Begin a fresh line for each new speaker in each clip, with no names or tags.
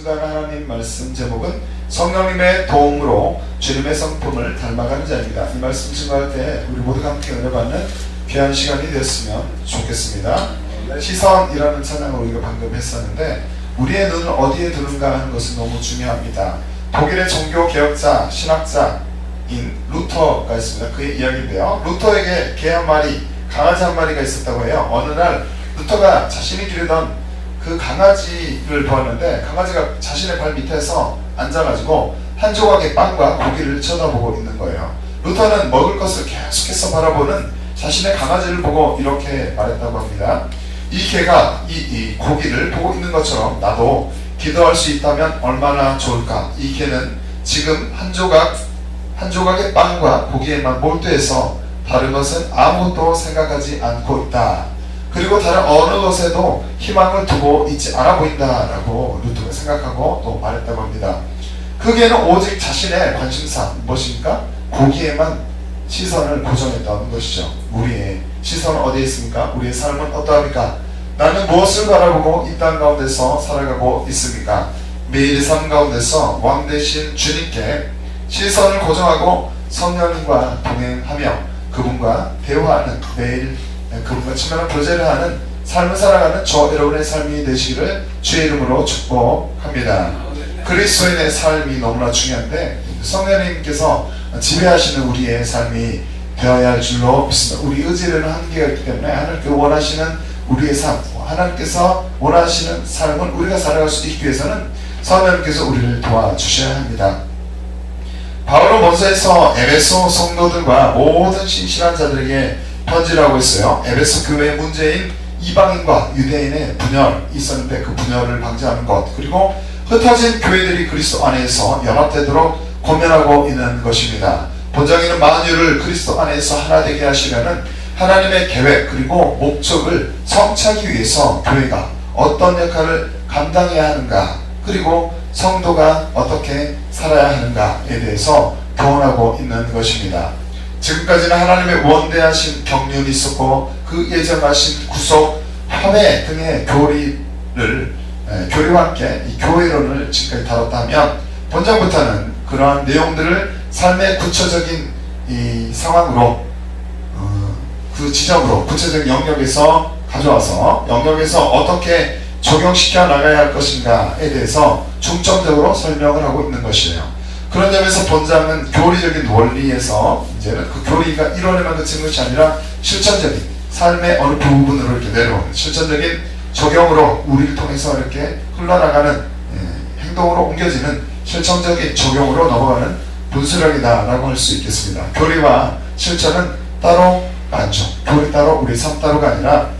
증거하는 하나님 말씀 제목은 성령님의 도움으로 주님의 성품을 닮아가는 자입니다. 이 말씀 증거할 때 우리 모두가 함께 은혜받는 귀한 시간이 되었으면 좋겠습니다. 시선이라는 찬양을 우리가 방금 했었는데 우리의 눈을 어디에 두는가 하는 것은 너무 중요합니다. 독일의 종교개혁자, 신학자인 루터가 있습니다. 그의 이야기인데요. 루터에게 개 한 마리, 강아지 한 마리가 있었다고 해요. 어느 날 루터가 자신이 기르던 그 강아지를 보았는데 강아지가 자신의 발 밑에서 앉아가지고 한 조각의 빵과 고기를 쳐다보고 있는 거예요. 루터는 먹을 것을 계속해서 바라보는 자신의 강아지를 보고 이렇게 말했다고 합니다. 이 개가 이 고기를 보고 있는 것처럼 나도 기도할 수 있다면 얼마나 좋을까. 이 개는 지금 한 조각의 빵과 고기에만 몰두해서 다른 것은 아무것도 생각하지 않고 있다. 그리고 다른 어느 것에도 희망을 두고 있지 않아 보인다 라고 루터가 생각하고 또 말했다고 합니다. 그 개는 오직 자신의 관심사, 무엇입니까? 고기에만 시선을 고정했다는 것이죠. 우리의 시선은 어디에 있습니까? 우리의 삶은 어떠합니까? 나는 무엇을 바라보고 이 땅 가운데서 살아가고 있습니까? 매일의 삶 가운데서 왕 되신 주님께 시선을 고정하고 성령님과 동행하며 그분과 대화하는, 매일 그분과 친밀한 교제를 하는 삶을 살아가는 저 여러분의 삶이 되시기를 주의 이름으로 축복합니다. 그리스도인의 삶이 너무나 중요한데 성령님께서 지배하시는 우리의 삶이 되어야 할 줄로 믿습니다. 우리 의지에는 한계가 있기 때문에 하나님께서 원하시는 우리의 삶, 하나님께서 원하시는 삶은 우리가 살아갈 수 있기 위해서는 성령님께서 우리를 도와주셔야 합니다. 바울은 먼저에서 에베소 성도들과 모든 신실한 자들에게 편지를 하고 있어요. 에베소 교회의 문제인 이방인과 유대인의 분열이 있었는데 그 분열을 방지하는 것, 그리고 흩어진 교회들이 그리스도 안에서 연합되도록 고면하고 있는 것입니다. 본장에는 만유를 그리스도 안에서 하나 되게 하시려는 하나님의 계획 그리고 목적을 성취하기 위해서 교회가 어떤 역할을 감당해야 하는가, 그리고 성도가 어떻게 살아야 하는가에 대해서 교훈하고 있는 것입니다. 지금까지는 하나님의 원대하신 경륜이 있었고 그 예정하신 구속, 화해 등의 교리와 함께 이 교회론을 지금까지 다뤘다면 본장부터는 그러한 내용들을 삶의 구체적인 이 상황으로 그 지점으로 구체적인 영역에서 가져와서 영역에서 어떻게 적용시켜 나가야 할 것인가에 대해서 중점적으로 설명을 하고 있는 것이에요. 그런 점에서 본장은 교리적인 원리에서 이제는 그 교리가 이론에만 그치는 것이 아니라 실천적인 삶의 어느 부분으로 이렇게 내려오는 실천적인 적용으로 우리를 통해서 이렇게 흘러나가는 행동으로 옮겨지는 실천적인 적용으로 넘어가는 분수령이다라고 할 수 있겠습니다. 교리와 실천은 따로 많죠. 교리 따로 우리 삶 따로가 아니라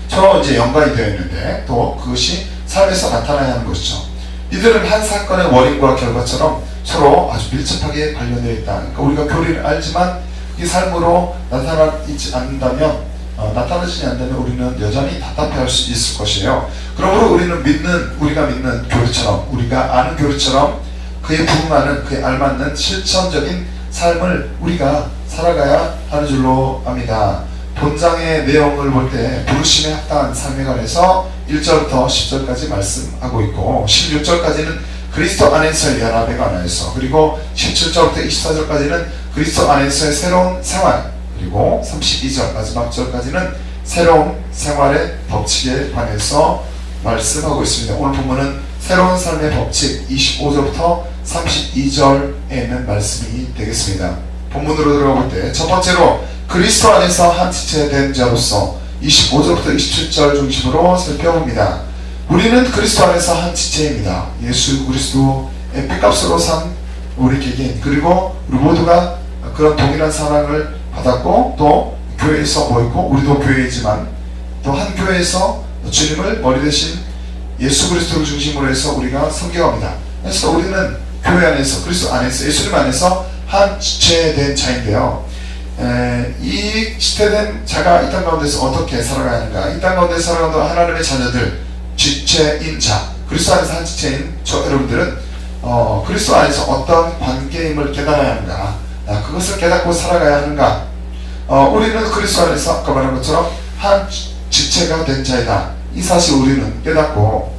서로 이제 연관이 되어 있는데 또 그것이 삶에서 나타나야 하는 것이죠. 이들은 한 사건의 원인과 결과처럼 서로 아주 밀접하게 관련되어 있다. 그러니까 우리가 교리를 알지만 이 삶으로 나타나지 않는다면 우리는 여전히 답답해할 수 있을 것이에요. 그러므로 우리가 믿는 교리처럼, 우리가 아는 교리처럼 그에 부응하는, 그에 알맞는 실천적인 삶을 우리가 살아가야 하는 줄로 압니다. 본장의 내용을 볼 때 부르심에 합당한 삶에 관해서 1절부터 10절까지 말씀하고 있고 16절까지는 그리스도 안에서의 연합에 관해서, 그리고 17절부터 24절까지는 그리스도 안에서의 새로운 생활, 그리고 32절 마지막 절까지는 새로운 생활의 법칙에 관해서 말씀하고 있습니다. 오늘 본문은 새로운 삶의 법칙 25절부터 32절에 있는 말씀이 되겠습니다. 본문으로 들어가 볼 때 첫 번째로 그리스도 안에서 한 지체 된 자로서 25절부터 27절 중심으로 살펴봅니다. 우리는 그리스도 안에서 한 지체입니다. 예수 그리스도의 핏값으로 산 우리 개개인, 그리고 우리 모두가 그런 동일한 사랑을 받았고 또 교회에서 모였고 우리도 교회이지만 또 한 교회에서 주님을 머리 대신 예수 그리스도를 중심으로 해서 우리가 섬겨갑니다. 그래서 우리는 교회 안에서 그리스도 안에서 예수님 안에서 한 지체된 자인데요. 이 지체된 자가 이 땅 가운데서 어떻게 살아가야 하는가, 이 땅 가운데 살아가는 하나님의 자녀들, 지체인 자, 그리스도 안에서 한 지체인 저 여러분들은 그리스도 안에서 어떤 관계임을 깨달아야 하는가, 그것을 깨닫고 살아가야 하는가. 우리는 그리스도 안에서 아까 말한 것처럼 한 지체가 된 자이다. 이 사실 우리는 깨닫고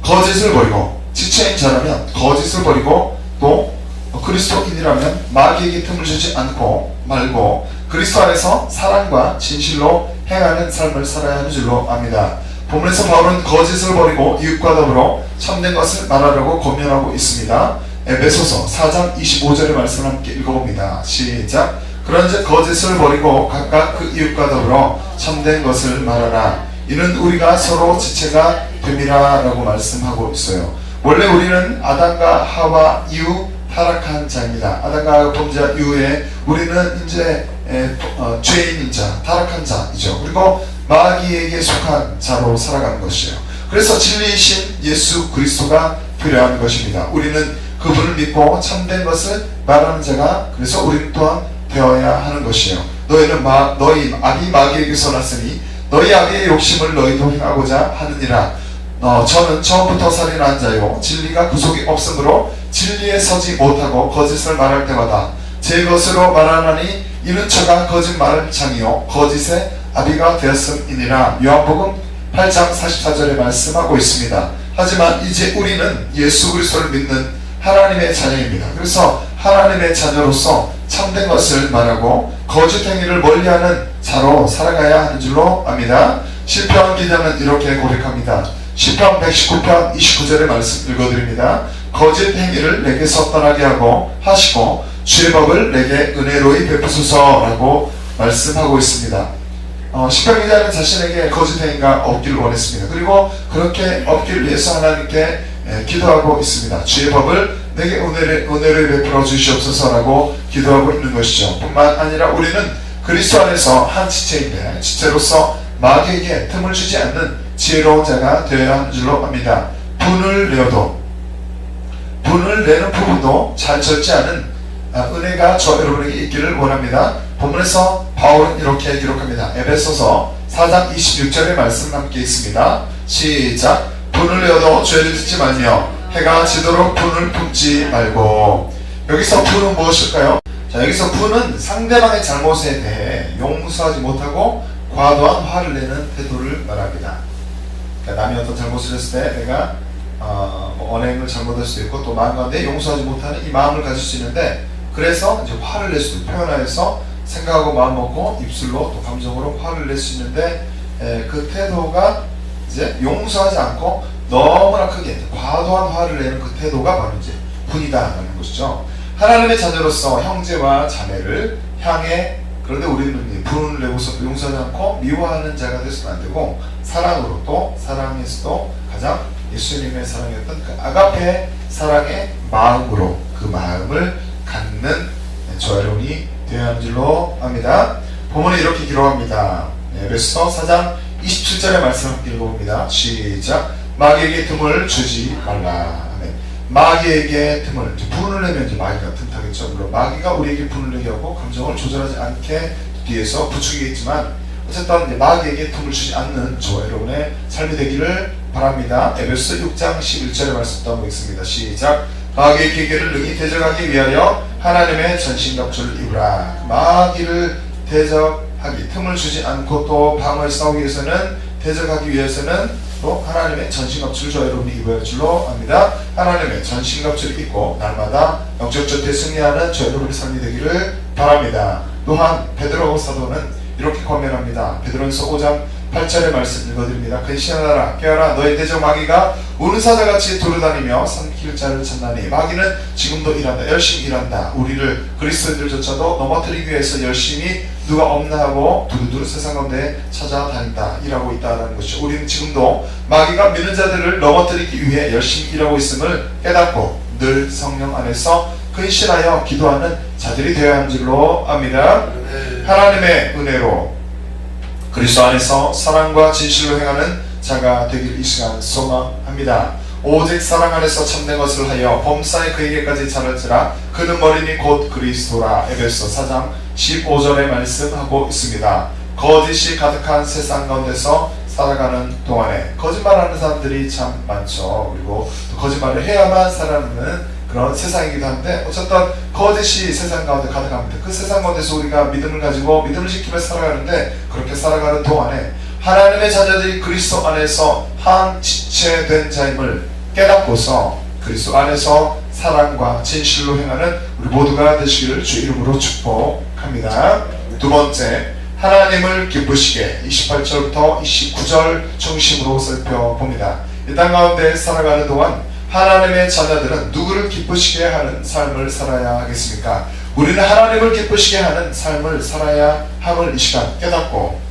거짓을 버리고, 지체인 자라면 거짓을 버리고, 또 그리스도인이라면 마귀에게 틈을 주지 않고 말고 그리스도 안에서 사랑과 진실로 행하는 삶을 살아야 하는 줄로 압니다. 본문에서 바울은 거짓을 버리고 이웃과 더불어 참된 것을 말하라고 권면하고 있습니다. 에베소서 4장 25절의 말씀을 함께 읽어봅니다. 시작. 그런즉 거짓을 버리고 각각 그 이웃과 더불어 참된 것을 말하라. 이는 우리가 서로 지체가 됨이라 라고 말씀하고 있어요. 원래 우리는 아담과 하와 이후 타락한 자입니다. 아담과 하와 범죄 이후에 우리는 이제 죄인인 자, 타락한 자이죠. 그리고 마귀에게 속한 자로 살아가는 것이에요. 그래서 진리이신 예수 그리스도가 필요한 것입니다. 우리는 그분을 믿고 참된 것을 말하는 자가, 그래서 우리는 또한 되어야 하는 것이에요. 너희 아비 마귀에게서 났으니 너희 아비의 욕심을 너희도 행하고자 하느니라. 저는 처음부터 살인한 자요 진리가 그 속에 없으므로 진리에 서지 못하고 거짓을 말할 때마다 제 것으로 말하나니 이는 저가 거짓말장이요 거짓의 아비가 되었음이니라. 요한복음 8장 44절에 말씀하고 있습니다. 하지만 이제 우리는 예수 그리스도를 믿는 하나님의 자녀입니다. 그래서 하나님의 자녀로서 참된 것을 말하고 거짓 행위를 멀리하는 자로 살아가야 하는 줄로 압니다. 시편 기자는 이렇게 고백합니다. 시편 119편 29절의 말씀 읽어드립니다. 거짓 행위를 내게서 떠나게 하고 하시고 주의 법을 내게 은혜로이 베푸소서라고 말씀하고 있습니다. 시편 기자는 자신에게 거짓 행위가 없기를 원했습니다. 그리고 그렇게 없기를 위해서 하나님께 기도하고 있습니다. 주의 법을 내게 은혜를 베풀어 주시옵소서라고 기도하고 있는 것이죠. 뿐만 아니라 우리는 그리스도 안에서 한 지체인데 지체로서 마귀에게 틈을 주지 않는 지혜로운 자가 되어야 하는 줄로 압니다. 분을 내는 부부도 잘 절지 않은 은혜가 저 여러분에게 있기를 원합니다. 본문에서 바울은 이렇게 기록합니다. 에베소서 4장 26절의 말씀 함께 있습니다. 시작. 분을 내어도 죄를 짓지 말며 해가 지도록 분을 품지 말고. 여기서 분은 무엇일까요? 자, 여기서 분은 상대방의 잘못에 대해 용서하지 못하고 과도한 화를 내는 태도를 말합니다. 그러니까 남이 어떤 잘못을 했을 때 내가 언행을 잘못할 수도 있고 또 마음 가운데 용서하지 못하는 이 마음을 가질 수 있는데, 그래서 이제 화를 낼 수도 있고 표현하여서 생각하고 마음 먹고 입술로 또 감정으로 화를 낼 수 있는데, 그 태도가 이제 용서하지 않고 너무나 크게 과도한 화를 내는 그 태도가 바로 이제 분이다라는 것이죠. 하나님의 자녀로서 형제와 자매를 향해, 그런데 우리는 분을 내고서 용서하지 않고 미워하는 자가 되서는 안 되고, 사랑으로 또 사랑에서도 가장 예수님의 사랑이었던 그 아가페 사랑의 마음으로 그 마음을 갖는 저 여러분이 되어야 하는 줄로 압니다. 본문에 이렇게 기록합니다. 에베소서 4장 27절의 말씀 함께 읽어봅니다. 시작. 마귀에게 틈을 주지 말라. 아멘. 마귀에게 틈을, 분을 내면 이제 마귀가 틈타겠죠. 물론 마귀가 우리에게 분을 내게 하고 감정을 조절하지 않게 뒤에서 부추기겠지만, 어쨌든 마귀에게 틈을 주지 않는 저 여러분의 삶이 되기를 바랍니다. 에베소서 6장 11절의 말씀도 한번 읽습니다. 시작. 마귀의 계계를 능히 대적하기 위하여 하나님의 전신갑주를 입으라. 마귀를 대적하기, 틈을 주지 않고 또 방어에 싸우기 위해서는, 대적하기 위해서는 또 하나님의 전신갑주를 저 여러분이 입어야 할 줄로 압니다. 하나님의 전신갑주를 입고 날마다 영적 전투에 승리하는 저 여러분의 삶이 되기를 바랍니다. 또한 베드로 사도는 이렇게 권면합니다. 베드로전서 5장 8절의 말씀 읽어드립니다. 근신하라 깨어라 너희 대적 마귀가 우는 사자같이 돌아다니며 삼킬 자를 찾나니. 마귀는 지금도 일한다. 열심히 일한다. 우리를 그리스도인들조차도 넘어뜨리기 위해서 열심히 누가 없나 하고 두루두루 세상 가운데 찾아다닌다, 일하고 있다는 것이죠. 우리는 지금도 마귀가 믿는 자들을 넘어뜨리기 위해 열심히 일하고 있음을 깨닫고 늘 성령 안에서 근신하여 기도하는 자들이 되어야 하는 줄로 압니다. 하나님의 은혜로 그리스도 안에서 사랑과 진실로 행하는 자가 되길 이 시간 소망합니다. 오직 사랑 안에서 참된 것을 하여 범사에 그에게까지 자랄지라 그는 머리니 곧 그리스도라. 에베소 4장 15절의 말씀하고 있습니다. 거짓이 가득한 세상 가운데서 살아가는 동안에 거짓말하는 사람들이 참 많죠. 그리고 또 거짓말을 해야만 살아가는 그런 세상이기도 한데, 어쨌든 거짓이 세상 가운데 가득합니다. 그 세상 가운데서 우리가 믿음을 가지고 믿음을 지키며 살아가는데, 그렇게 살아가는 동안에 하나님의 자녀들이 그리스도 안에서 한 지체된 자임을 깨닫고서 그리스도 안에서 사랑과 진실로 행하는 우리 모두가 되시기를 주 이름으로 축복합니다. 두 번째, 하나님을 기쁘시게 28절부터 29절 중심으로 살펴봅니다. 이 땅 가운데 살아가는 동안 하나님의 자녀들은 누구를 기쁘시게 하는 삶을 살아야 하겠습니까? 우리는 하나님을 기쁘시게 하는 삶을 살아야 함을 이 시간 깨닫고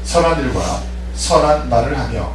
선한 일과 선한 말을 하며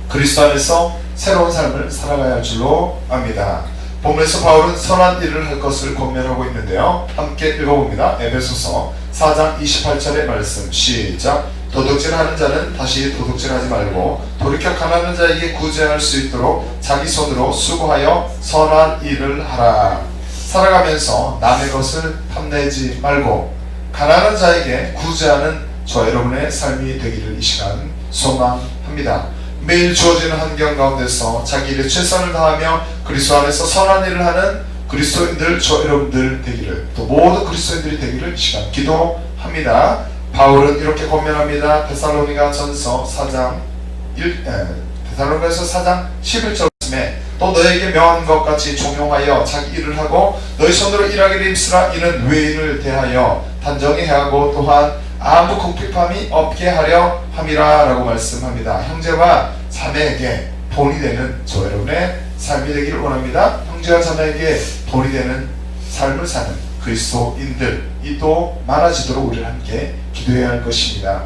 그리스도 안에서 새로운 삶을 살아가야 할 줄로 압니다. 본문에서 바울은 선한 일을 할 것을 권면하고 있는데요. 함께 읽어봅니다. 에베소서 4장 28절의 말씀 시작. 도둑질하는 자는 다시 도둑질하지 말고 돌이켜 가난한 자에게 구제할 수 있도록 자기 손으로 수고하여 선한 일을 하라. 살아가면서 남의 것을 탐내지 말고 가난한 자에게 구제하는 저 여러분의 삶이 되기를 이 시간 소망합니다. 매일 주어지는 환경 가운데서 자기 일에 최선을 다하며 그리스도 안에서 선한 일을 하는 그리스도인들 저 여러분들 되기를, 또 모든 그리스도인들이 되기를 이 시간 기도합니다. 바울은 이렇게 권면합니다. 데살로니가서 4장 11절 말씀에 또 너에게 명한 것 같이 종용하여 자기 일을 하고 너희 손으로 일하기를 힘쓰라. 이는 외인을 대하여 단정히 해하고 또한 아무 궁핍함이 없게 하려 함이라 라고 말씀합니다. 형제와 자매에게 본이 되는 저 여러분의 삶이 되기를 원합니다. 형제와 자매에게 본이 되는 삶을 사는 그리스도인들이 또 많아지도록 우리를 함께 기도해야 할 것입니다.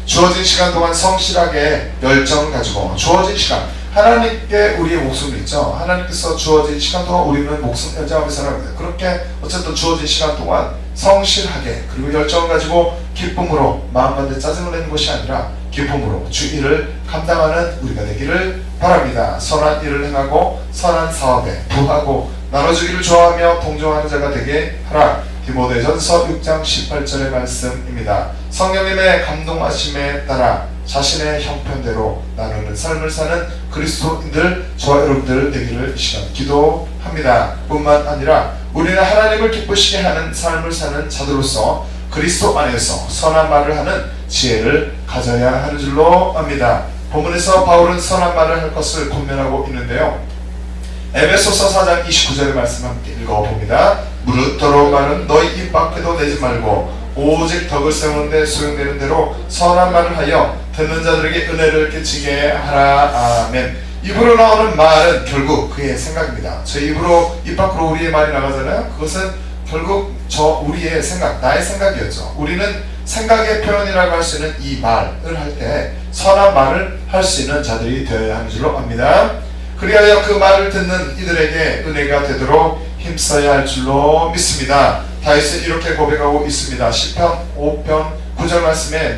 주어진 시간 동안 성실하게 열정을 가지고 주어진 시간 하나님께 우리의 목숨을 있죠. 하나님께서 주어진 시간 동안 우리는 목숨 연장하며 살아갑니다. 그렇게 어쨌든 주어진 시간 동안 성실하게 그리고 열정을 가지고 기쁨으로 마음 가운데 짜증을 내는 것이 아니라 기쁨으로 주 일을 감당하는 우리가 되기를 바랍니다. 선한 일을 행하고 선한 사업에 부하고 나눠주기를 좋아하며 동정하는 자가 되게 하라. 디모데전서 6장 18절의 말씀입니다. 성령님의 감동하심에 따라 자신의 형편대로 나누는 삶을 사는 그리스도인들 저와 여러분들 되기를 이 시간 기도합니다. 뿐만 아니라 우리는 하나님을 기쁘시게 하는 삶을 사는 자들로서 그리스도 안에서 선한 말을 하는 지혜를 가져야 하는 줄로 압니다. 본문에서 바울은 선한 말을 할 것을 권면하고 있는데요. 에베소서 4장 29절의 말씀 함께 읽어봅니다. 무릇 더러운 말은 너희 입 밖에도 내지 말고 오직 덕을 세우는 데 소용되는 대로 선한 말을 하여 듣는 자들에게 은혜를 끼치게 하라. 아멘. 입으로 나오는 말은 결국 그의 생각입니다. 저 입으로 입 밖으로 우리의 말이 나가잖아요. 그것은 결국 우리의 생각, 나의 생각이었죠. 우리는 생각의 표현이라고 할 수 있는 이 말을 할 때 선한 말을 할 수 있는 자들이 되어야 하는 줄로 압니다. 그리하여 그 말을 듣는 이들에게 은혜가 되도록 힘써야 할 줄로 믿습니다. 다윗은 이렇게 고백하고 있습니다. 시편 5편 9절 말씀에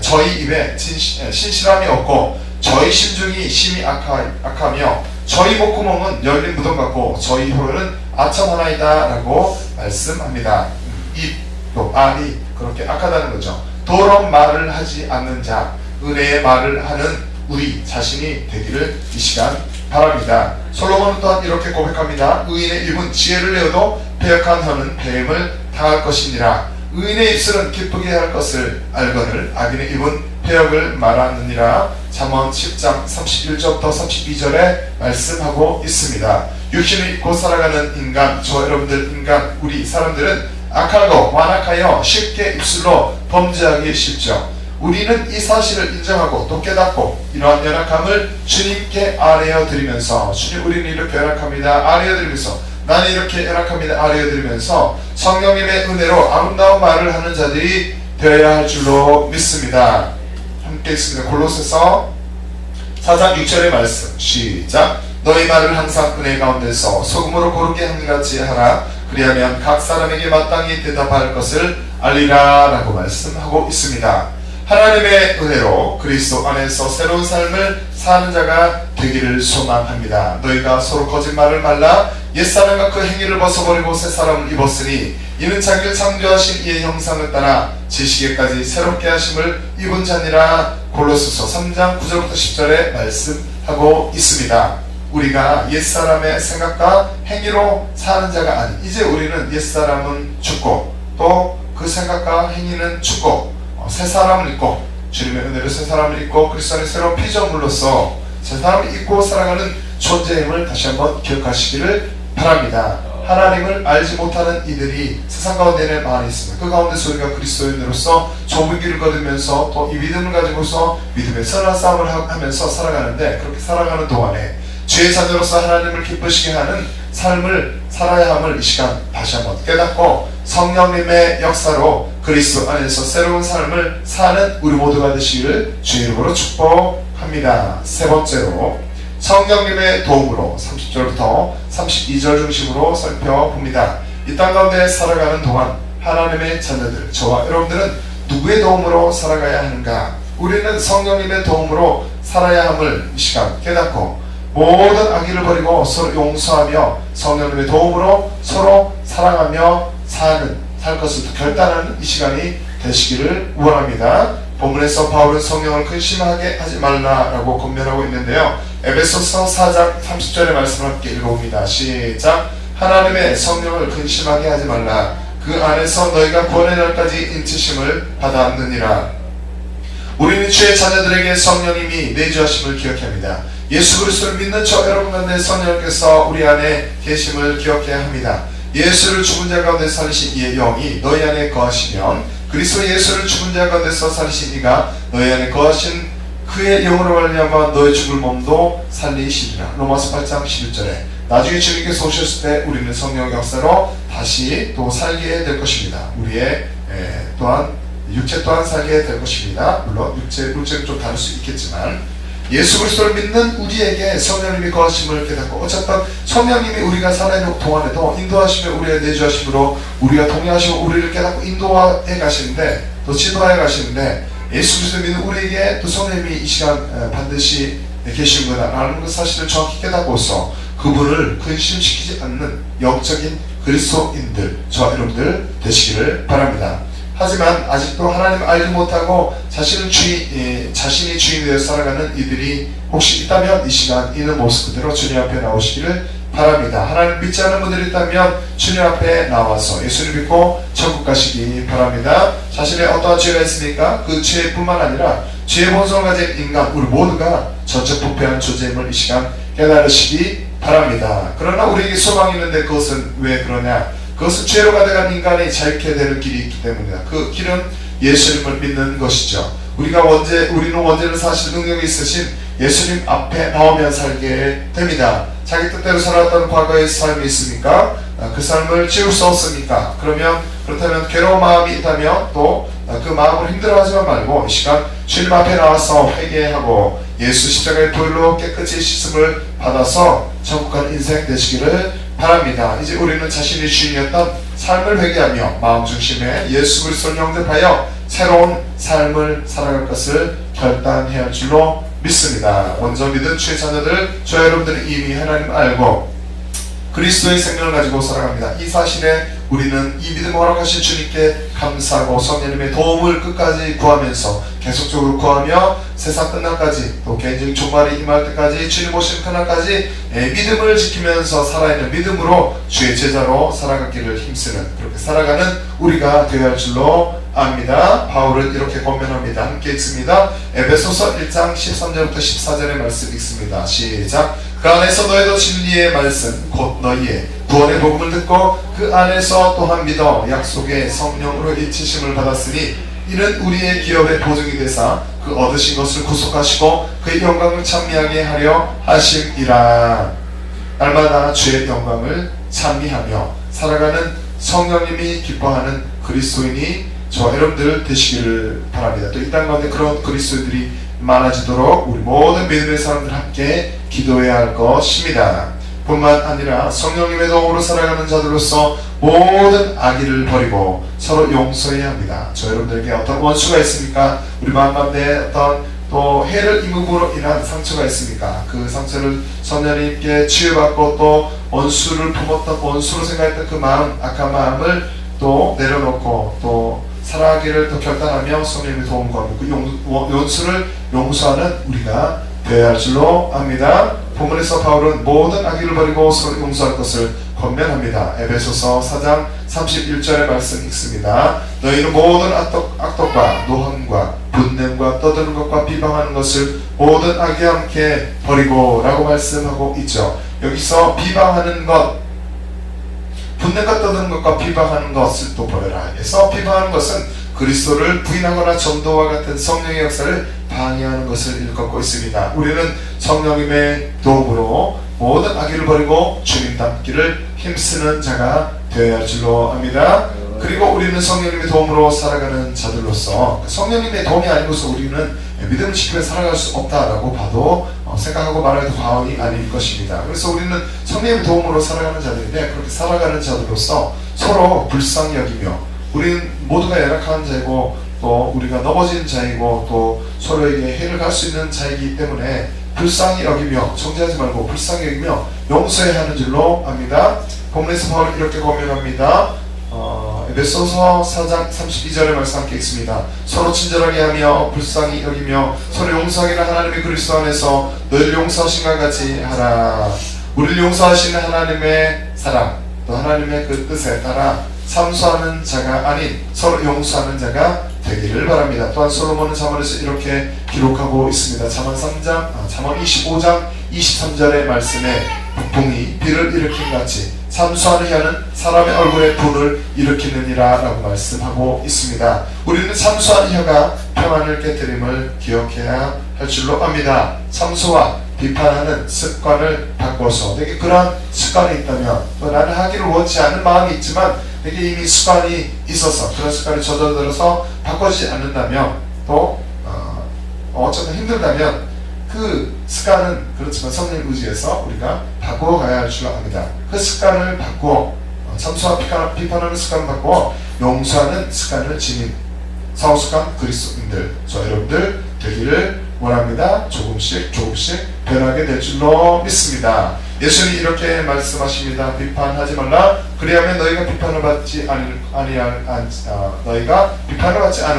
저희 입에 신실함이 없고 저희 심중이 심히 악하며 저희 목구멍은 열린 무덤 같고 저희 혀는 아첨 하나이다 라고 말씀합니다. 입도 알이 그렇게 악하다는 거죠. 더러운 말을 하지 않는 자, 은혜의 말을 하는 우리 자신이 되기를 이 시간 바랍니다. 솔로몬은 또한 이렇게 고백합니다. 의인의 입은 지혜를 내어도 패역한 혀는 배임을 당할 것이니라. 의인의 입술은 기쁘게 할 것을 알거늘 악인의 입은 패역을 말하느니라. 잠언 10장 31절부터 32절에 말씀하고 있습니다. 육신을 입고 살아가는 인간, 저 여러분들 인간, 우리 사람들은 악하고 완악하여 쉽게 입술로 범죄하기 쉽죠. 우리는 이 사실을 인정하고 또 깨닫고 이러한 연약함을 주님께 아뢰어 드리면서 주님 우리는 이렇게 연약합니다 아뢰어 드리면서 나는 이렇게 연약합니다 아뢰어 드리면서 성령님의 은혜로 아름다운 말을 하는 자들이 되어야 할 줄로 믿습니다. 함께 읽습니다. 골로새서 4장 6절의 말씀 시작. 너희 말을 항상 은혜 가운데서 소금으로 고르게 함같이 하라. 그리하면 각 사람에게 마땅히 대답할 것을 알리라 라고 말씀하고 있습니다. 하나님의 은혜로 그리스도 안에서 새로운 삶을 사는 자가 되기를 소망합니다. 너희가 서로 거짓말을 말라 옛사람과 그 행위를 벗어버리고 새사람을 입었으니 이는 자기를 창조하신 이의 형상을 따라 지시기까지 새롭게 하심을 입은 자니라. 골로새서 3장 9절부터 10절에 말씀하고 있습니다. 우리가 옛사람의 생각과 행위로 사는 자가 아닌 이제 우리는 옛사람은 죽고 또 그 생각과 행위는 죽고 새 사람을 입고 주님의 은혜로 새 사람을 입고 그리스도 안에 새로운 피조물로서 사람을 잊고 살아가는 존재임을 다시 한번 기억하시기를 바랍니다. 하나님을 알지 못하는 이들이 세상 가운데에 많이 있습니다. 그 가운데서 우리가 그리스도인으로서 좁은 길을 걸으면서 또 이 믿음을 가지고서 믿음의 선한 싸움을 하면서 살아가는데, 그렇게 살아가는 동안에 죄의 자녀로서 하나님을 기쁘시게 하는 삶을 살아야 함을 이 시간 다시 한번 깨닫고 성령님의 역사로 그리스도 안에서 새로운 삶을 사는 우리 모두가 되시기를 주의 이름으로 축복합니다. 세 번째로 성령님의 도움으로 30절부터 32절 중심으로 살펴봅니다. 이 땅 가운데 살아가는 동안 하나님의 자녀들, 저와 여러분들은 누구의 도움으로 살아가야 하는가? 우리는 성령님의 도움으로 살아야 함을 이 시간 깨닫고 모든 악의를 버리고 서로 용서하며 성령님의 도움으로 서로 사랑하며 살 것을 결단하는 이 시간이 되시기를 원합니다. 본문에서 바울은 성령을 근심하게 하지 말라라고 권면하고 있는데요. 에베소서 4장 30절의 말씀을 함께 읽어봅니다. 시작. 하나님의 성령을 근심하게 하지 말라. 그 안에서 너희가 구원의 날까지 인치심을 받았느니라. 우리는 주의 자녀들에게 성령님이 내주하심을 기억해야 합니다. 예수 그리스도를 믿는 저 여러분 가운데 성령께서 우리 안에 계심을 기억해야 합니다. 예수를 죽은 자 가운데 살리신 이의 영이 너희 안에 거하시면 그리스도 예수를 죽은 자 가운데서 살리신 이가 너희 안에 거하신 그의 영으로 말미암아 너희 죽을 몸도 살리시리라. 로마서 8장 11절에 나중에 주님께서 오셨을 때 우리는 성령의 역사로 다시 또 살게 될 것입니다. 우리의 또한 육체 또한 살게 될 것입니다. 물론 육체는 좀 다를 수 있겠지만 예수 그리스도를 믿는 우리에게 성령님이 거하심을 깨닫고, 어쨌든 성령님이 우리가 살아있는 동안에도 인도하시며 우리의 내주하심으로 우리가 동의하시고 우리를 깨닫고 인도해 가시는데, 또 지도해 가시는데, 예수 그리스도를 믿는 우리에게 또 성령님이 이 시간 반드시 계시는구나라는 그 사실을 정확히 깨닫고서 그분을 근심시키지 않는 영적인 그리스도인들, 저와 여러분들 되시기를 바랍니다. 하지만 아직도 하나님을 알지 못하고 자신이 주인이 되어 살아가는 이들이 혹시 있다면 이 시간 있는 모습 그대로 주님 앞에 나오시기를 바랍니다. 하나님 믿지 않는 분들이 있다면 주님 앞에 나와서 예수를 믿고 천국 가시기 바랍니다. 자신의 어떠한 죄가 있습니까? 그 죄뿐만 아니라 죄의 본성을 가진 인간 우리 모두가 전적 부패한 존재임을 이 시간 깨달으시기 바랍니다. 그러나 우리에게 소망이 있는데 그것은 왜 그러냐? 그것은 죄로 가득한 인간이 자유케 되는 길이 있기 때문이다. 그 길은 예수님을 믿는 것이죠. 우리는 원죄를 사실 능력이 있으신 예수님 앞에 나오면 살게 됩니다. 자기 뜻대로 살았던 과거의 삶이 있습니까? 그 삶을 지울 수 없습니까? 그렇다면 괴로운 마음이 있다면 또 그 마음을 힘들어하지만 말고 이 시간 주님 앞에 나와서 회개하고 예수 십자가의 보혈로 깨끗이 씻음을 받아서 천국 가는 인생 되시기를 바랍니다. 이제 우리는 자신이 주인이었던 삶을 회개하며 마음 중심에 예수 그리스도를 영접하여 새로운 삶을 살아갈 것을 결단해야 할 줄로 믿습니다. 먼저 믿은 주의 자녀들, 저 여러분들은 이미 하나님 알고 그리스도의 생명을 가지고 살아갑니다. 이 사실에 우리는 이 믿음을 허락하신 주님께 감사하고 성령님의 도움을 끝까지 구하면서 계속적으로 구하며 세상 끝날까지 또 개인적인 종말이 임할 때까지 주님 오시는 그날까지 믿음을 지키면서 살아있는 믿음으로 주의 제자로 살아가기를 힘쓰는, 그렇게 살아가는 우리가 되어야 할 줄로 압니다. 바울은 이렇게 권면합니다. 함께 읽습니다. 에베소서 1장 13절부터 14절의 말씀 읽습니다. 시작. 그 안에서 너희도 진리의 말씀 곧 너희의 구원의 복음을 듣고 그 안에서 또한 믿어 약속의 성령으로 인치심을 받았으니 이는 우리의 기업의 보증이 되사 그 얻으신 것을 구속하시고 그의 영광을 찬미하게 하려 하심이라. 날마다 주의 영광을 찬미하며 살아가는 성령님이 기뻐하는 그리스도인이 저와 여러분들 되시기를 바랍니다. 또 이 땅 가운데 그런 그리스도인들이 많아지도록 우리 모든 믿음의 사람들 함께 기도해야 할 것입니다. 뿐만 아니라 성령님의 도움으로 살아가는 자들로서 모든 악의를 버리고 서로 용서해야 합니다. 저 여러분들에게 어떤 원수가 있습니까? 우리 마음 가운데 어떤 또 해를 임음으로 인한 상처가 있습니까? 그 상처를 성령님께 치유받고 또 원수를 품었던, 원수로 생각했던 그 마음, 악한 마음을 또 내려놓고 또 살아가기를 또 결단하며 성령님의 도움을 구하고 그 원수를 용서하는 우리가 되어야 할 줄로 압니다. 본문에서 바울은 모든 악의를 버리고 서로 용서할 것을 권면합니다. 에베소서 4장 31절의 말씀 읽습니다. 너희는 모든 악독과 노함과 분냄과 떠드는 것과 비방하는 것을 모든 악에 함께 버리고 라고 말씀하고 있죠. 여기서 비방하는 것, 분냄과 떠드는 것과 비방하는 것을 또 버려라 해서, 비방하는 것은 그리스도를 부인하거나 전도와 같은 성령의 역사를 방해하는 것을 일컫고 있습니다. 우리는 성령님의 도움으로 모든 악의를 버리고 주님 닮기를 힘쓰는 자가 되어야 할 줄로 압니다. 그리고 우리는 성령님의 도움으로 살아가는 자들로서, 성령님의 도움이 아니고서 우리는 믿음을 지키며 살아갈 수 없다라고 봐도 생각하고 말해도 과언이 아닐 것입니다. 그래서 우리는 성령님의 도움으로 살아가는 자들인데, 그렇게 살아가는 자들로서 서로 불쌍히 여기며, 우리는 모두가 연약한 자이고 또 우리가 넘어진 자이고 또 서로에게 해를 갈 수 있는 자이기 때문에 불쌍히 여기며, 정죄하지 말고 불쌍히 여기며 용서해야 하는 줄로 압니다. 본문에서 바울은 이렇게 고면합니다. 에베소서 4장 32절의 말씀 함께 읽습니다. 서로 친절하게 하며 불쌍히 여기며 서로 용서하기를 하나님의 그리스도 안에서 너희를 용서하신 것 같이 하라. 우리를 용서하시는 하나님의 사랑, 또 하나님의 그 뜻에 따라 참수하는 자가 아닌 서로 용서하는 자가 되기를 바랍니다. 또한 솔로몬은 잠언에서 이렇게 기록하고 있습니다. 잠언 25장 23절의 말씀에 북풍이 비를 일으킨 같이 참수하는 혀는 사람의 얼굴에 분을 일으키느니라 라고 말씀하고 있습니다. 우리는 참수하는 혀가 평안을 깨뜨림을 기억해야 할 줄로 압니다. 참수와 비판하는 습관을 바꿔서, 내게 그러한 습관이 있다면, 또 나는 하기를 원치 않는 마음이 있지만 내게 이미 습관이 있어서 그런 습관이 젖어들어서 바꿔지지 않는다면, 또 어쩌면 힘들다면 그 습관은 그렇지만 성령 의지에서 우리가 바꿔가야 할 줄로 압니다. 그 습관을 바꾸어, 참수와 비판하는 습관을 바꾸어 용서하는 습관을 지닌 성숙한 그리스도인들, 저 여러분들 되기를 원합니다. 조금씩 변하게 될 줄로 믿습니다. 예수님이 이렇게 말씀하십니다. 비판하지 말라. 그리하면 너희가 비판을 받지 않을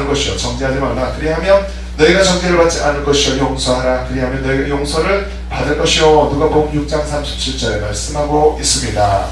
것이요. 정죄하지 말라. 그리하면 너희가 정죄를 받지 않을 것이요. 용서하라. 그리하면 너희가 용서를 받을 것이요. 누가복음 6장 37절에 말씀하고 있습니다.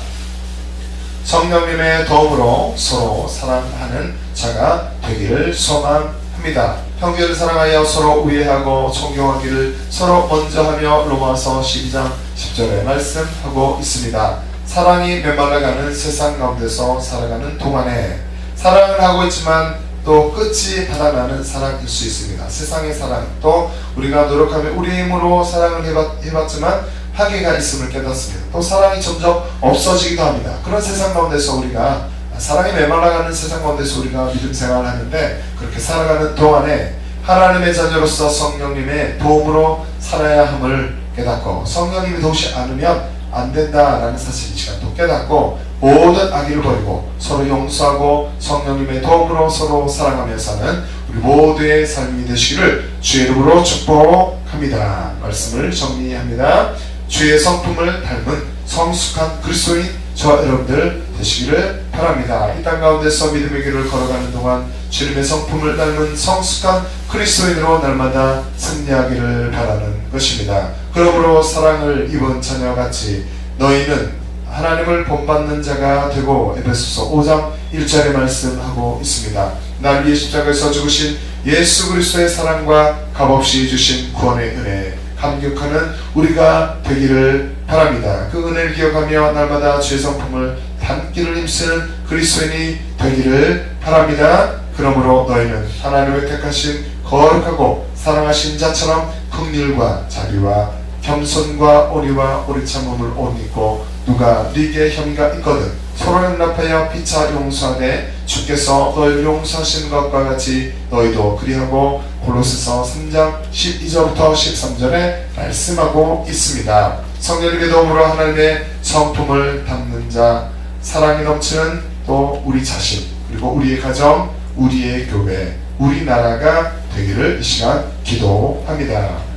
성령님의 도움으로 서로 사랑하는 자가 되기를 소망합니다. 형제를 사랑하여 서로 우애하고 존경하기를 서로 먼저 하며 로마서 12장 10절에 말씀하고 있습니다. 사랑이 메말라가는 세상 가운데서 살아가는 동안에 사랑을 하고 있지만 또 끝이 바다나는 사랑일 수 있습니다. 세상의 사랑, 또 우리가 노력하며 우리 힘으로 사랑을 해봤지만 한계가 있음을 깨닫습니다. 또 사랑이 점점 없어지기도 합니다. 그런 세상 가운데서 우리가, 사랑이 메말라가는 세상 가운데서 우리가 믿음 생활을 하는데, 그렇게 살아가는 동안에 하나님의 자녀로서 성령님의 도움으로 살아야 함을 깨닫고, 성령님이 도우지 않으면 안 된다라는 사실 이 시간 또 깨닫고, 모든 악의를 버리고 서로 용서하고 성령님의 도움으로 서로 사랑하며 사는 우리 모두의 삶이 되시기를 주의 이름으로 축복합니다. 말씀을 정리합니다. 주의 성품을 닮은 성숙한 그리스도인 저 여러분들 되시기를 바랍니다. 이 땅 가운데서 믿음의 길을 걸어가는 동안 주님의 성품을 닮은 성숙한 그리스도인으로 날마다 승리하기를 바라는 것입니다. 그러므로 사랑을 입은 자녀같이 너희는 하나님을 본받는 자가 되고, 에베소서 5장 1절에 말씀하고 있습니다. 날 위해 십자가에서 죽으신 예수 그리스도의 사랑과 값없이 주신 구원의 은혜 감격하는 우리가 되기를 바랍니다. 그 은혜를 기억하며 날마다 주의 성품을 담기를 힘쓰는 그리스도인이 되기를 바랍니다. 그러므로 너희는 하나님의 택하신 거룩하고 사랑하신 자처럼 긍휼과 자비와 겸손과 온유와 오래 참음을 옷 입고, 누가 네게 혐의가 있거든 서로 용납하여 피차 용서하되 주께서 너희를 용서하신 것과 같이 너희도 그리하고, 골로새서 3장 12절부터 13절에 말씀하고 있습니다. 성령님의 도움으로 하나님의 성품을 담는 자, 사랑이 넘치는 또 우리 자신, 그리고 우리의 가정, 우리의 교회, 우리나라가 되기를 이 시간 기도합니다.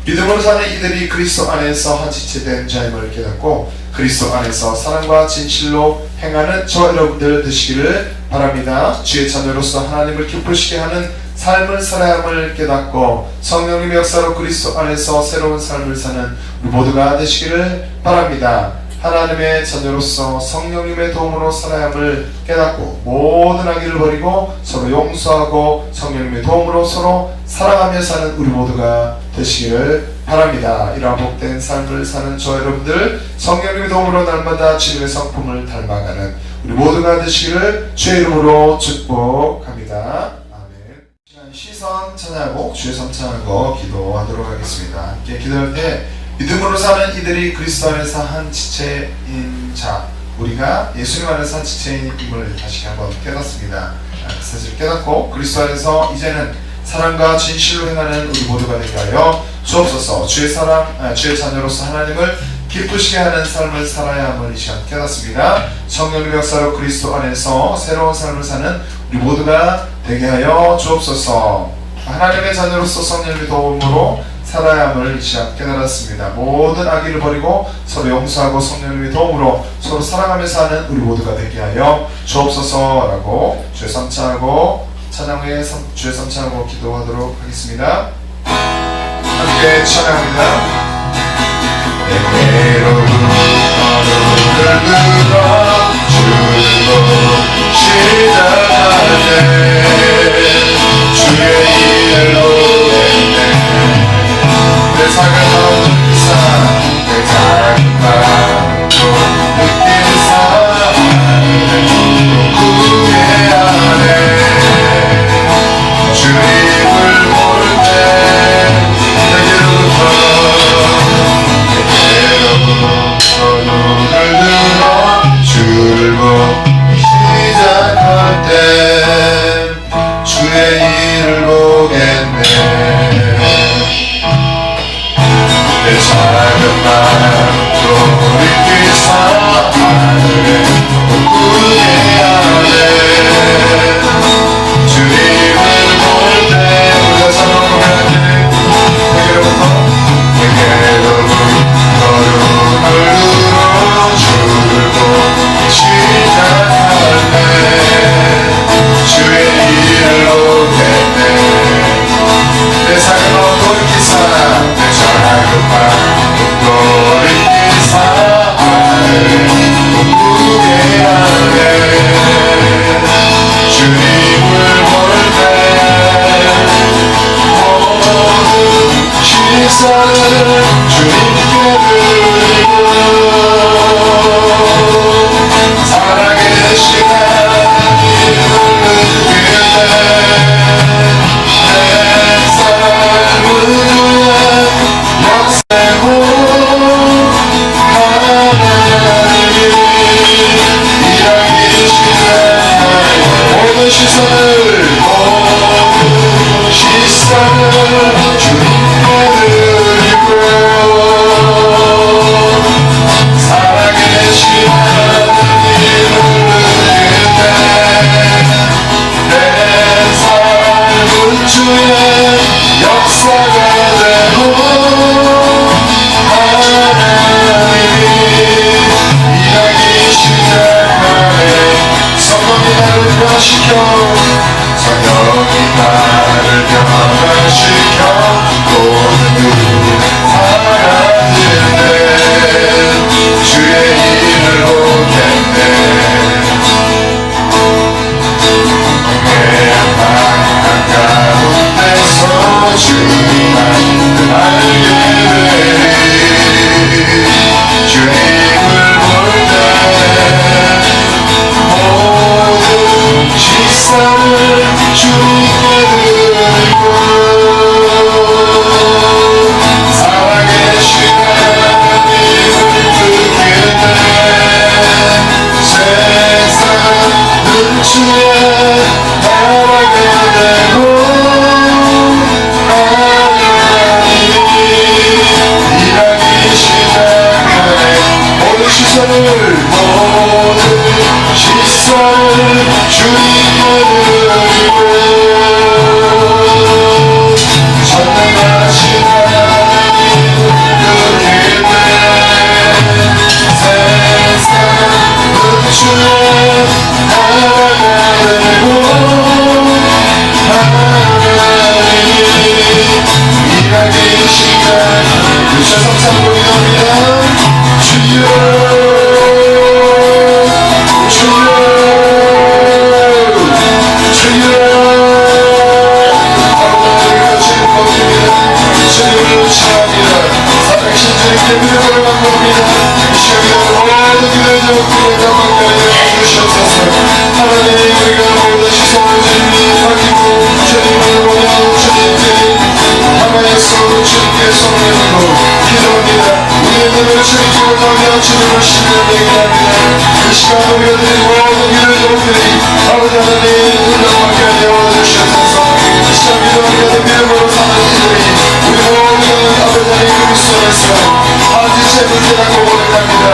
믿음으로 사는 이들이 그리스도 안에서 한 지체된 자임을 깨닫고 그리스도 안에서 사랑과 진실로 행하는 저 여러분들 되시기를 바랍니다. 주의 자녀로서 하나님을 기쁘시게 하는 삶을 살아야 함을 깨닫고 성령님의 역사로 그리스도 안에서 새로운 삶을 사는 우리 모두가 되시기를 바랍니다. 하나님의 자녀로서 성령님의 도움으로 살아야 함을 깨닫고 모든 악의를 버리고 서로 용서하고 성령님의 도움으로 서로 사랑하며 사는 우리 모두가 되시기를 바랍니다. 이러한 복된 삶을 사는 저 여러분들, 성령님의 도움으로 날마다 주님의 성품을 닮아가는 우리 모두가 되시기를 주의 이름으로 축복합니다. 아멘. 시선 찬양하고 주의 성 찬양하고 기도하도록 하겠습니다. 함께 기도할 때 믿음으로 사는 이들이 그리스도 안에서 한 지체인 자, 우리가 예수님 안에서 한 지체임을 다시 한번 깨닫습니다. 그 사실을 깨닫고 그리스도 안에서 이제는 사랑과 진실로 행하는 우리 모두가 되게 하여 주옵소서. 주의 자녀로서 하나님을 기쁘시게 하는 삶을 살아야 함을 이 시간 깨닫습니다. 성령의 역사로 그리스도 안에서 새로운 삶을 사는 우리 모두가 되게 하여 주옵소서. 하나님의 자녀로서 성령의 도움으로 살아야 함을 이 시간 깨달았습니다. 모든 악의를 버리고 서로 용서하고 성령님의 도움으로 서로 사랑하며 사는 우리 모두가 되게 하여 주옵소서라고 주의 성찬하고 찬양 후에 주의 성찬하고 기도하도록 하겠습니다. 함께 찬양합니다. 내게로 걸음을 들어 주로 시작할 때 주의 일을 보겠네. 내 사랑은 내 작은 마음도 느끼는 사랑을 구해야해. 주님을 모를 때 내게로부터 눈을 들어 주를 보기 시작할 때 주의 일을 보겠네. 내 작은 마음 돌이키사 하늘에 구해야 해. 주님을 볼 때 우리가 사랑해야 돼. 내게로부터 눈을 들어 주를 보기 시작할 때 주의 일을 보겠네. 내 작은 마음 돌이키사 내 작은 마음 돌이키사 하늘에 꿈꾸게 하네. 주님을 볼 때 모든 시선을 주님께 드리고 살아계신 하나님을 느낄 때내 삶을 역세고 하나님이 일하기 시작하여 모든 시선을 주님께 드리고 살아계신 하나님을 느낄 때내 삶은 주의 역사가 되고 하나님이 일하기 시작하네. 성령이 나를 변화시켜 성령이 나를 변화시켜 모든 눈이 사라질 때 주의 일을 보겠네. 내 가운데서 주님을 알게 되리. 주님을 볼 때 모든 시선을 주님께 드리고 살아계신 하나님을 느낄 때 세상은 주의 나라가 되고 하나님이 일하기 시작하네. 모든 시선을 주님께 드리고 전능하신 하나님을 느낄 때 세상은 주의 나라가 되고 하나님이 일하기 시작하네. 주의 성찬으로 기도합니다. 주여 성령으로 기도합니다. 우리의 눈을 즐기고 가며 주님을 신뢰하게 합니다. 이 시간 우리가 드린 모든 기도의 도움들이 아버지 하나님 응답받게 하여 주시옵소서. 이 시간 기도하며 믿음으로 사는 이들이 우리 모든 아버지 하나님 그리스도 안에서 아지체 문제가 고백합니다.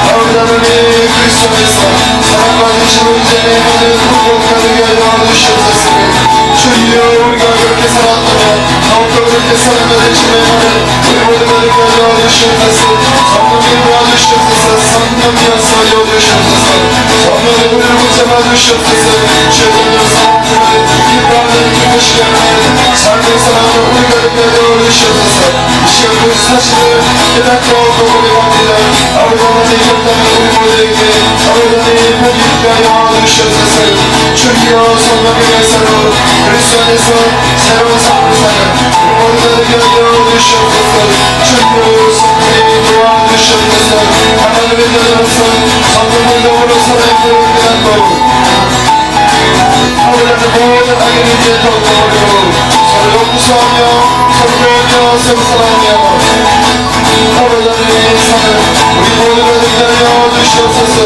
아버지 하나님 그리스도 안에서 사랑과 진심을 이제는 모든 행복하게 하여 주시옵소서. 주여 우리가 그렇게 살았다면 더욱더 그렇게 살아가는 주의 말을 우리 모두가 되게 하여 주시옵소서. 성령님 도와주시옵소서. 성령이어서 여주시옵소서. 성령의 우리를 붙잡아 주시옵소서. 주의 모든 상황들을 기뻐하는 그 시간에 삶의 사랑으로 우리가 되게 하여 주시옵소서. 이 시간 그 사실을 깨닫고 고백합니다. 아버지 하나님 그렇다면 우리 모두에게 아버지 하나님 복이 있게 하여 주시옵소서. 주여 성령의 역사로 그리스도 안에서 새로운 삶을 사는 우리 모두가 되게 하여 주시옵소서. 주여 성령님 도와주시옵소서. 하나님의 자녀로서 성령을 영으로 살아야 되는 것 아버지의 모든 악의 문제에 덮어버리고 서로 용서하며 서로 도우며 서로 사랑하며 아버지 하나님의 사는 우리 모두가 되게 하여 주시옵소서.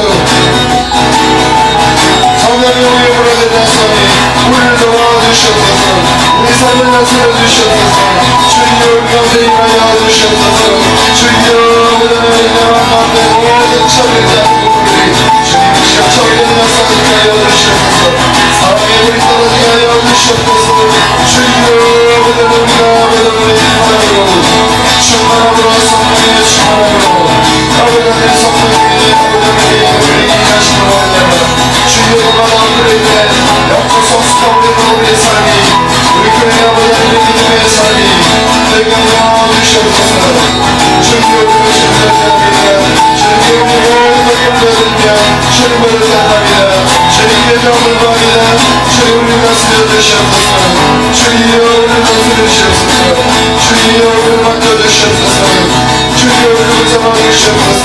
성령이 우리의 불을 대장하니 우리를 도와주시옵소서. 우리 삶을 다스려 주시옵소서. 주여 우리 가운데 임하여 주시옵소서. 주여 우리는 내와 가운데 모든 처리되지 않는 부분들이 주님 시간 처리되는 역사를 하여 주시옵소서. 사랑의 불이 떨어지게 하여 주시옵소서. 주여 우리는 우리가 우리의 사랑으로 충만함으로 성령의 충만함으로 아버지 하나님의 성령이 우리를 인하심으로 하나님 주여 그만한 우리에게 영적 성숙한 우리의 삶이 우리 교회 아버지 하나님의 믿음의 삶이 되게 하여 주시옵소서. 주여 우리가 주님을 대합니다. 주님께 우리 모든 것을 드리며 주님을 대합니다. 주님께 병을 구합니다. 주여 우리를 다스려 주시옵소서. 주여 우리를 다스려 주시옵소서. 주여 우리를 맡겨 주시옵소서. 주여 우리를 붙잡아 주시옵소서.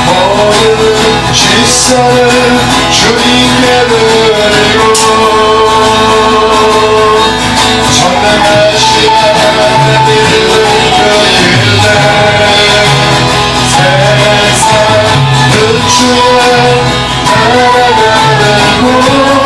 모든 시선을 주님께 드리고 정당하신 하나님의 은혜 세상은 주의 나라가 되고